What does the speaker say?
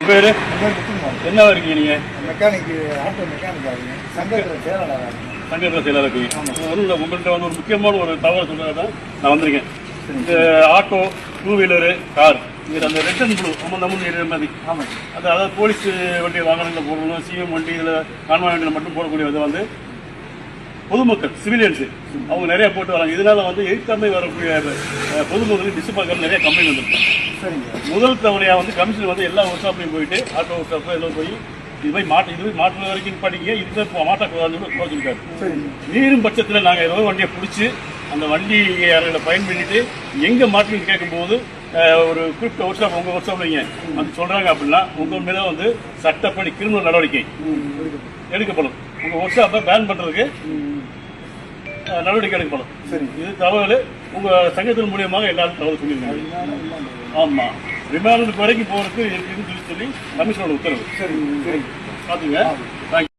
பேரு என்ன இருக்கீங்க நீங்க? மெக்கானிக், ஆட்டோ மெக்கானிக் ஆகுங்க. சங்கத்தில் செயலாளராக சங்கத்தில் செயலாளர் இருக்கீங்க. உங்கள்கிட்ட வந்து ஒரு முக்கியமான ஒரு தகவல் சொல்றதா தான் நான் வந்திருக்கேன். இந்த ஆட்டோ, டூ வீலரு, கார் இதில் அந்த ரெட் அண்ட் ப்ளூ நம்ம மாதிரி அதாவது போலீஸ் வண்டி வாகனங்களில் போடணும், சிஎம் வண்டி இதில் கான்வாய் வண்டியில் மட்டும் போடக்கூடியதை வந்து பொதுமக்கள் சிவிலியன்ஸு அவங்க நிறைய போட்டு வராங்க. இதனால வந்து எதிர்த்தாமை வரக்கூடிய பொதுமக்களுக்கு டிஸ்பார்க்கர் நிறைய கம்ப்ளைண்ட் வந்துருக்காங்க. முதல் தவணையாக வந்து கமிஷன் வந்து எல்லா ஒர்க் ஷாப்லையும் போயிட்டு ஆட்டோ ஒர்க் ஷாப்பில் எல்லாம் போய் இது மாற்று வரைக்கும் படிக்க இதுவே மாற்றக்கூடாதுன்னு சொல்லியிருக்காரு. மீறும் பட்சத்தில் நாங்கள் ஏதோ வண்டியை பிடிச்சி அந்த வண்டியை பயன்படுத்திட்டு எங்கே மாற்றுன்னு கேட்கும்போது ஒரு குறிப்பிட்ட ஒர்க் ஷாப் உங்கள் ஒர்க் ஷாப் வைங்க அது சொல்கிறாங்க அப்படின்னா உங்கள் மேலே வந்து சட்டப்படி கிரிமினல் நடவடிக்கை எடுக்கப்படும். உங்கள் ஒர்க் ஷாப்பை பேன் பண்ணுறதுக்கு நடவடிக்கை எடுக்கப்படும். சரி, இது தகவல் உங்கள் சங்கத்தின் மூலியமாக எல்லாரும் தகவல் சொல்லியிருக்காங்க. ஆமாம், ரிமாண்ட் வரைக்கும் போகிறதுக்கு இருக்குன்னு சொல்லி கமிஷனோட உத்தரவு. சரி, பார்த்துங்க. தேங்க்யூ.